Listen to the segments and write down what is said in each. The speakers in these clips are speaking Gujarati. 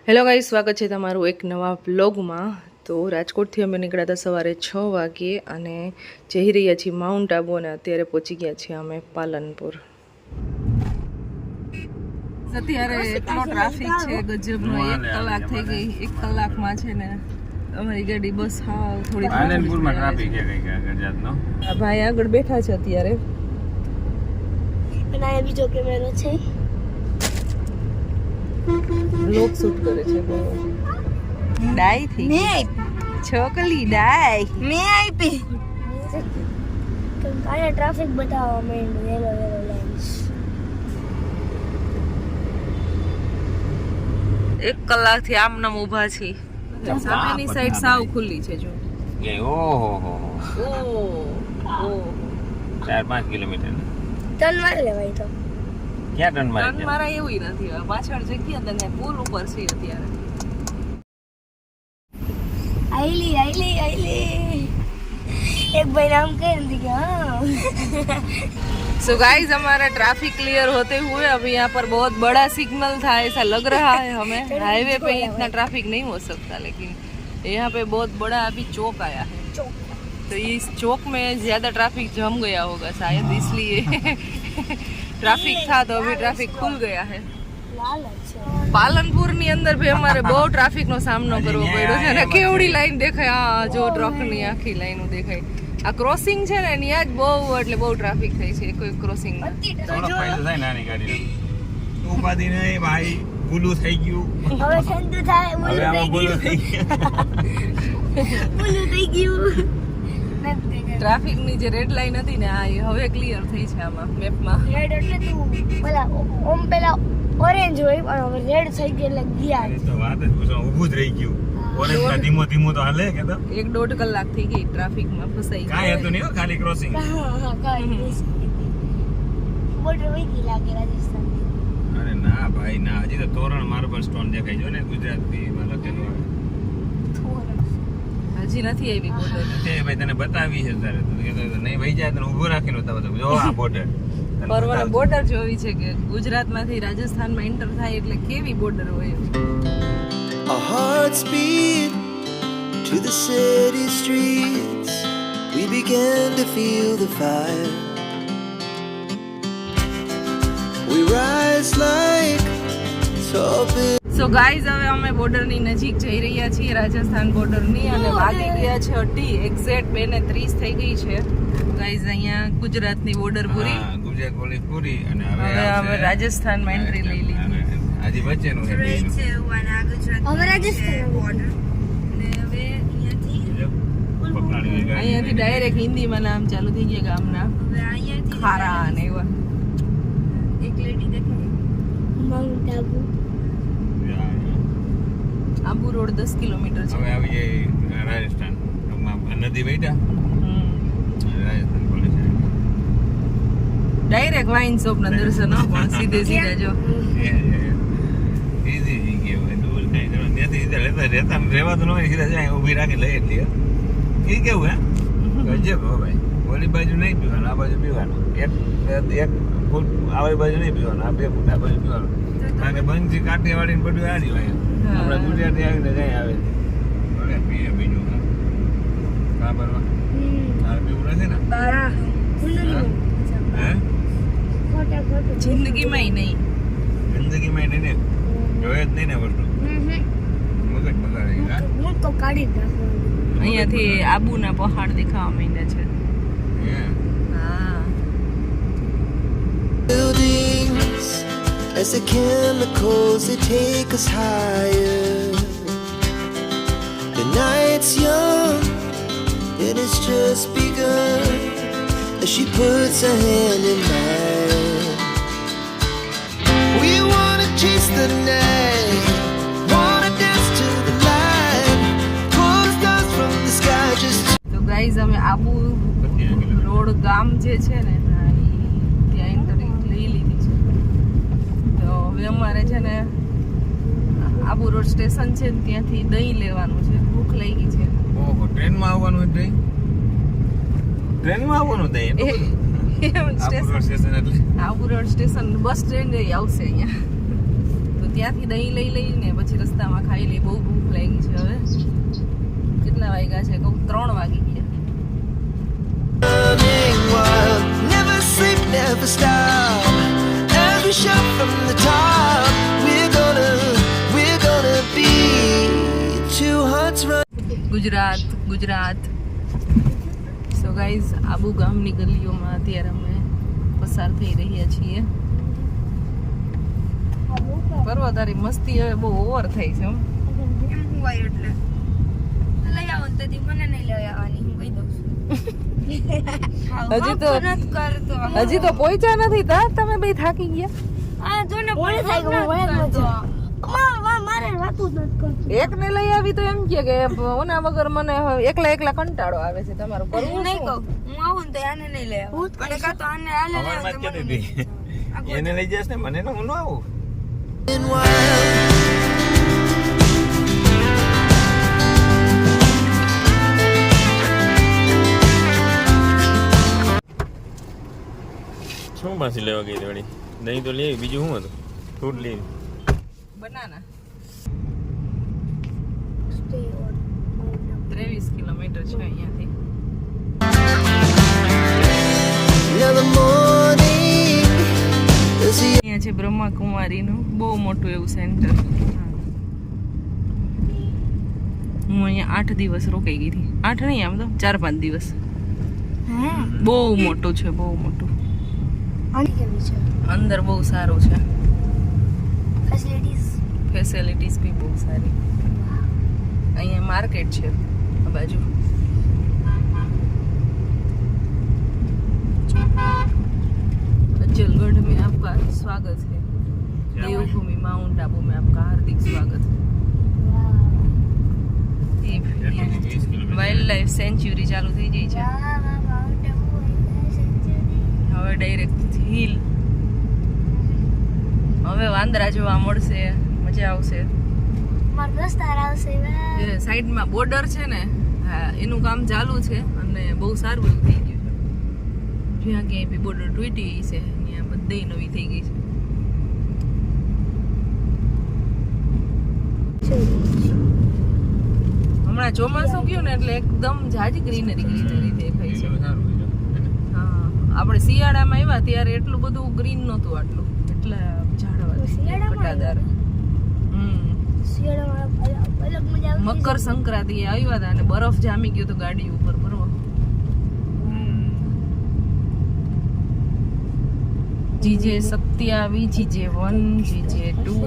હેલો ગાઈસ, સ્વાગત છે તમારું એક નવા વ્લોગમાં। તો રાજકોટથી અમે નીકળ્યા હતા સવારે 6 વાગે અને જઈ રહ્યા છીએ માઉન્ટ આબુ અને અત્યારે પહોંચી ગયા છીએ અમે પાલનપુર। અત્યારે એટલો ટ્રાફિક છે ગજબનો, 1 કલાક થઈ ગઈ। 1 કલાકમાં છે ને અમારી ગાડી બસ હાવ થોડી પાલનપુરમાં ટ્રાફિક છે કઈ આગળ જાતનો। આ ભાઈ આગળ બેઠા છે અત્યારે અને આ બીજો કેમેરો છે, લોક શૂટ કરે છે। બહુ ડાઈ થઈ ગઈ છોકલી, ડાઈ મે આપી તો કાયા ટ્રાફિક બતાવવા માંડ્યું, યેલો લાઈન્સ। 1 કલાકથી આમ નામ ઊભા છીએ। સામેની સાઈડ સાવ ખુલ્લી છે જો। એ ઓહો હો ઓ 4-5 કિલોમીટર ટર્ન મારી લેવાય તો ક્યાં ટર્ન મારી ટર્ન મારા એવું નથી, પાછળ જગ્યા તને પુલ ઉપર છે અત્યારે। આઈલી एक भाई नाम कर दिया। सो गाइस, हमारा ट्रैफिक क्लियर होते हुए अभी यहाँ पर बहुत बड़ा सिग्नल था, ऐसा लग रहा है हमें। हाईवे पे इतना ट्रैफिक नहीं हो सकता, लेकिन यहाँ पे बहुत बड़ा अभी चौक आया है। तो इस चौक में ज्यादा ट्रैफिक जम गया होगा शायद, इसलिए ट्रैफिक था तो अभी ट्रैफिक खुल गया है। પાલનપુર ની અંદર ભી અમારે બહુ ટ્રાફિક નો સામનો કરવો પડ્યો છે અને કેવડી લાઈન દેખાય, આ જો ટ્રક ની આખી લાઈનો દેખાય। આ ક્રોસિંગ છે ને ત્યાં જ બહુ એટલે બહુ ટ્રાફિક થાય છે કોઈ ક્રોસિંગ માં। થોડો ફાયદો થાય નાની ગાડી ઉપાધી નહીં ભાઈ, ભૂલું થઈ ગયું હવે સંતુ થાય, હવે આમાં ભૂલું થઈ ગયું। ટ્રાફિક ની જે રેડ લાઈન હતી ને આ હવે ક્લિયર થઈ છે આમાં મેપમાં। રેડ એટલે તું પેલા ઓમ પેલા ઓરેન્જ હોય પણ હવે રેડ થઈ ગઈ એટલે ગયા તો વાત જ પૂછો, ઊભું જ રહી ગયું। ઓરેન્જ માં ધીમો ધીમો તો હાલે કે તો 1-1.5 કલાક થઈ ગઈ ટ્રાફિક માં ફસાઈ કાંઈ હતું નહીં હો, ખાલી ક્રોસિંગ। બોર્ડર વહી ગઈ લાગે રાજસ્થાન। અરે ના ભાઈ ના, હજી તો તોરણ માર્બલ સ્ટોન દેખાય છે ને ગુજરાતી માં લખેલું આવે। હજી નથી આવી બોર્ડર। તે ભાઈ તને બતાવી છે તારે, તો કે નહીં વહી જાય તને ઊભો રાખીને બતાવો, જો આ બોર્ડર પર મને બોર્ડર જોવી છે કે ગુજરાતમાંથી રાજસ્થાનમાં એન્ટર થાય એટલે કેવી બોર્ડર હોય। Our hearts beat to the city streets. We began to feel the fire. We rise like tall buildings. So guys, હવે અમે બોર્ડરની નજીક જઈ રહ્યા છીએ, રાજસ્થાન બોર્ડરની, અને વાગી ગયા છે 2:30 એક્ઝેક્ટ 2:30 થઈ ગઈ છે। ગાઈઝ અહીંયા ગુજરાતની બોર્ડર પૂરી, હા ગુજરાત પોલીસ પૂરી અને હવે અમે રાજસ્થાનમાં એન્ટ્રી લઈ લીધી। આજે વચ્ચેનું છે બેયનું। હવે રાજસ્થાન બોર્ડર પકડાણી ગઈ અહીંયાથી ડાયરેક્ટ હિન્દીમાં નામ ચાલુ થઈ ગયા ગામના, ખારા ને એવા। Mount Abu Abu road 10 kilometre છે। હવે આવી જાય રાજસ્થાન નદી બેઠા Rajasthan police direct wine shop ના દર્શન હો, પણ સીધે સીધા જો ઈઝી થઈ ગયું, દૂર કઈ કરવા ત્યાંથી સીધા રહેતા રહેવાતું ન હોય, સીધા જાય ઊભી રાખી લઈ એટલી એ કેવું હે ગજબ હો ભાઈ। ઓલી બાજુ નહીં પીવાનું, આ બાજુ પીવાનું, એક ફૂટ આવી બાજુ નહીં પીવાનું, આ 2 ફૂટ આ બાજુ પીવાનું, કારણ કે બંધ કાઠિયાવાડી બધું આડી હોય। આપણે ગુજરાતી આવીને કઈ આવે ભલે પીએ બીજું બરાબર તારે પીવું નથી ને હે જિંદગીમાં નહીં, જિંદગીમાં નહીં ને જોયે જ નહીં ને વસ્તુ મગજ બગાડે હા। હું તો કાઢી જ નાખવાનું। અહીંયાથી આબુના પહાડ દેખાવા માંડ્યા છે। હા, Buildings as the chemicals they take us higher. The night's young and it's just begun as she puts her hand in mine. We wanna chase the night, wanna dance to the light, pull stars from the sky just તો ગાઈઝ અમે આબુ રોડ ગામ જે છે ને ત્યાં એન્ટ્રી લઈ લીધી છે। તો હવે અમારે છે ને આબુ રોડ સ્ટેશન છે ને ત્યાંથી દહીં લેવાનું છે, ભૂખ લાગી છે। ઓહો, ટ્રેનમાં આવવાનું હોય દહીં? ટ્રેનમાં આવવાનું દહીં સ્ટેશન એટલે Abu road station bus train આવશે અહીંયા, તો ત્યાંથી દહીં લઈ લઈને પછી રસ્તામાં ખાઈ લઈ. બહુ ભૂખ લાગી છે હવે. કેટલા વાગ્યા છે કહું? 3 વાગી ગયા. running wild, never sleep, never stop. Every shot from the top, we're gonna be two hearts running. Gujarat Gujarat. So guys, Abu ગામની ગલીઓમાં અત્યારે અમે પસાર થઈ રહ્યા છીએ. પર્વતારી મસ્તી હવે બહુ ઓવર થઈ છે. એમ હોય એટલે લઈ આવો તો મને નહીં લઈ આવવાની, હું કહી દઉં છું. હજી તો પહોંચ્યા નથી તા તમે બે થાકી ગયા. મારે વાતું જ નથી કરતું. એક ને લઈ આવી તો એમ કે ઓના વગર મને એકલા એકલા કંટાળો આવે છે. તમારું કરવું નહીં શું? કહું હું આવું ને તો આને નહીં લઈ આવું. અને કાં તો આને હાલે લઈ અમારે આવું માં તો જ મને કહેતી નહીં. હતી એને લઈ જશ ને મને હું ન આવું. શું પાછી લેવા ગઈ વળી? દહીં તો લેવી, બીજું શું હતું? ફ્રૂટ લેવી. બનાના. Stay on. 23 કિલોમીટર છે અહીંયાથી. Now the morning is the અહીંયા છે બ્રહ્માકુમારીનું બહુ મોટું એવું સેન્ટર. હું અહીંયા 8 દિવસ રોકાઈ ગઈ હતી. 8 નહીં, આમ તો 4-5 દિવસ. હા બહુ મોટું છે, બહુ મોટું. આની કેવી છે અંદર બહુ સારું છે. ફેસિલિટીઝ? ફેસિલિટીઝ બી બહુ સારી. અહીંયા માર્કેટ છે આ બાજુ. अज्जलगढ़ में आपका स्वागत है. देवभूमि माउंट आबू में आपका हार्दिक स्वागत है. वाइल्ड लाइफ सेंचुरी चालू થઈ ગઈ છે હવે. Direct hill. હવે વાંદરા જોવા મળશે, મજા આવશે. મારો દોસ્તાર આવશે. જે સાઈડમાં બોર્ડર છે ને, હા એનું કામ ચાલુ છે અને બહુ સારું એવું થઈ ગયું છે. જ્યાં ક્યાંય બી બોર્ડર તૂટી છે ત્યાં બધી નવી થઈ ગઈ છે. હમણાં ચોમાસું ગયું ને એટલે એકદમ જાજી ગ્રીનરી દેખાય છે. હા, આપણે શિયાળામાં આવ્યા ત્યારે એટલું બધું ગ્રીન નહોતું આટલું. એટલા ઝાડવા ઘટાદાર. શિયાળામાં અલગ મજા આવે. મકર સંક્રાંતિ આવ્યા હતા અને બરફ જામી ગયો તો ગાડી ઉપર ફરવા. જીજે 27, જીજે 1, જીજે 2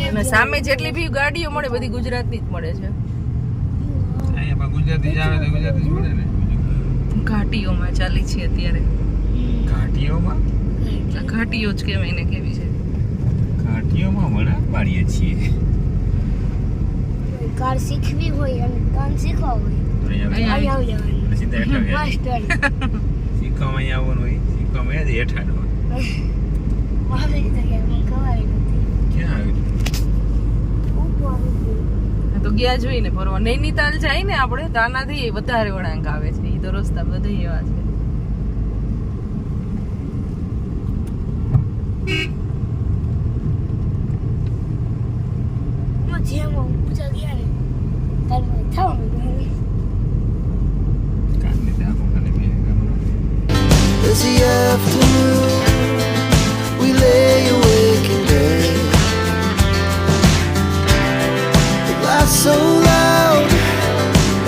અને સામે જેટલી બી ગાડીઓ મળે બધી ગુજરાતની જ મળે છે. અહીંયા ગુજરાતી જ આવે તો ગુજરાતી જ મળે ને. ઘાટીઓમાં ચાલી છે અત્યારે. ઘાટીઓમાં ઘાટીઓ જ કહેવાય ને, કેવી છે. ઘાટીઓમાં વડા પાડીએ છીએ. કાર શીખવી હોય અને કામ શીખવા હોય અહીંયા અહીંયા આવી જવાનું. સીધા હેઠા ગયા. મસ્ત શીખવામાં અહીંયા આવવાનું હોય, શીખવામાં અહીંયા જ હેઠાડો. આવી જગ્યાએ મને ખવાય નથી. ક્યાં આવ્યું? ઉપર આ તો ગયા જોઈને ફરવા. નૈનીતાલ જાય ને આપણે તો આનાથી વધારે વળાંક આવે છે. એ તો રસ્તા બધા એવા છે. જેમ પૂછા ગયા ને તારે થવાનું. કાંઈ નહીં, આખો ખાલી બે ગામનો. As the afternoon we lay awake in bed, the laugh so loud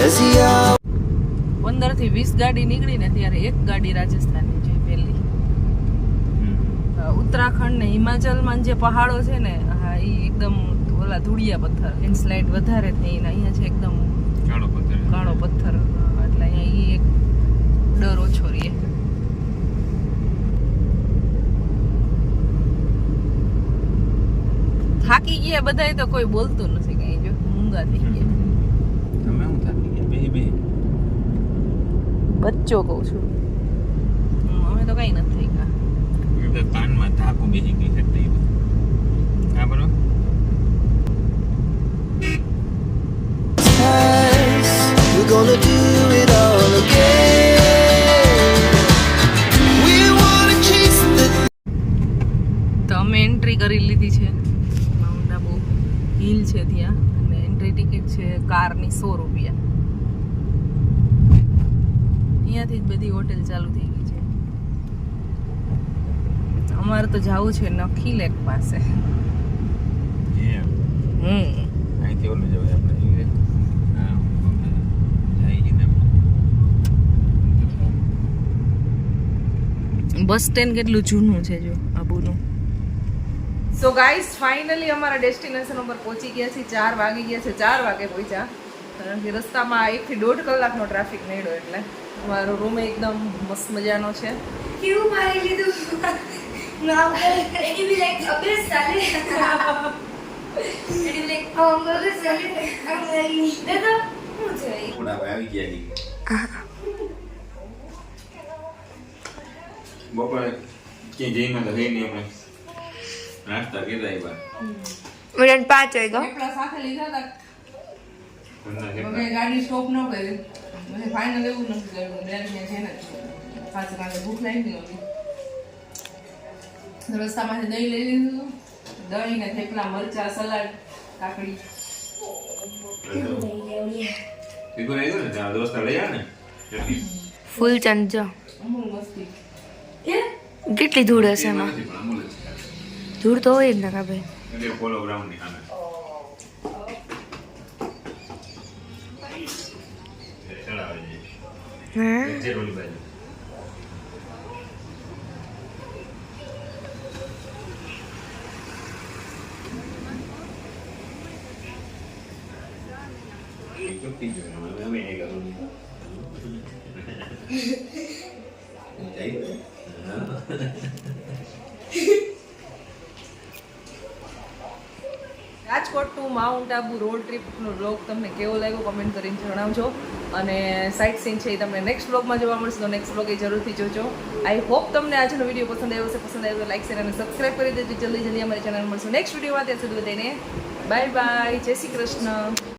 as the hour 15 થી 20 ગાડી નીકળીને ત્યારે એક ગાડી રાજસ્થાનની છે પહેલી. ઉત્તરાખંડ ને હિમાચલમાં જે પહાડો છે ને, હા એ એકદમ ઓલા ધૂળિયા પથ્થર, લેન્ડસ્લાઇડ વધારે થઈને અહીંયા છે એકદમ કાળો પથ્થર. કાળો પથ્થર. એટલે અહીંયા ઈ એક ડર ઓછો રહે. થાકી ગયા બધાય તો કોઈ બોલતું નથી કઈ. જો મૂંગા થઈ ગયા. તમે હું થાકી ગયા? બે બચ્ચો કહું છું. અમે તો કઈ નથી થઈ ગયા. એટલે કાનમાં ધાકો બેસી ગઈ છે તે. હા બરોબર. pass, we're gonna do it all again. We wanna chase the તો અમે એન્ટ્રી કરી લીધી છે માઉન્ટ હિલ છે ત્યાં અને એન્ટ્રી ટિકિટ છે કારની 100 રૂપિયા. અહીંયાથી જ બધી હોટેલ ચાલુ થઈ ગઈ છે. અમારે તો જવું છે નખી લેક પાસે. અહીંથી ઓલું જવાય આપણે. હા, જાય છે ને. બસ સ્ટેન્ડ કેટલું જૂનું છે જો આબુનું. સો ગાઈસ ફાઇનલી અમારા ડેસ્ટિનેશન ઉપર પહોંચી ગયા છીએ. 4 વાગી ગયા છે. 4 વાગે પહોંચ્યા કારણ કે રસ્તામાં 1 થી 1.5 કલાકનો ટ્રાફિક નડ્યો. એટલે અમારો રૂમ એકદમ મસ્ત મજાનો છે. કેવું મારી લીધું નામ એની બી લાઈક અભ્યાસ ચાલે એની લાઈક અભ્યાસ ચાલે દાદા શું છે થોડા આવી ગયા ની. બપોરે ક્યાંય જઈને તો ગઈ નહીં આપણે. નાસ્તા કેટલા આવ્યા? મિનિટ 5 વાગ્યા એકલા સાથે લીધા હતા. ઘરના હવે કેટલા? ગાડી સ્ટોપ ન કરી મને ફાઇનલ એવું નથી કર્યું. ડેરેક્ટ છે ને પાછું કાંઈ ભૂખ લાગી નહોતી. રસ્તામાંથી દહીં લઈ લીધું. દહીં ને થેપલા, મરચા, સલાડ, કાકડી. તીખું નહીં ને તારા દોસ્ત લઈ આવે ને ચટણી. ફૂલ ચંચો અમૂલ મસ્તી. કેટલી ધૂળ હશે એમાં એમાં નથી પણ અમૂલ જ છે. ધૂળ તો હોય જ ને કાભાઈ. એટલે પોલો ગ્રાઉન્ડ ની સામે. ચડાવે છે. હા જે ઓલી બાજુ. ચૂકી ગયો હવે અમે એ કરું. Rajkot to mount Abu road ટ્રીપનો વ્લોગ તમને કેવો લાગ્યો કમેન્ટ કરીને જણાવજો. અને સાઇટ સીન છે એ તમને નેક્સ્ટ વ્લોગમાં જોવા મળશે. તો નેક્સ્ટ વ્લોગ એ જરૂરથી જોજો. આઈ હોપ તમને આજનો વિડીયો પસંદ આવ્યો છે. પસંદ આવ્યો તો લાઈક શેર અને સબસ્ક્રાઈબ કરી દેજો. જલ્દી અમારી ચેનલ મળશું નેક્સ્ટ વિડીયોમાં. ત્યાં સુધી બધાને બાય બાય. જય શ્રી કૃષ્ણ.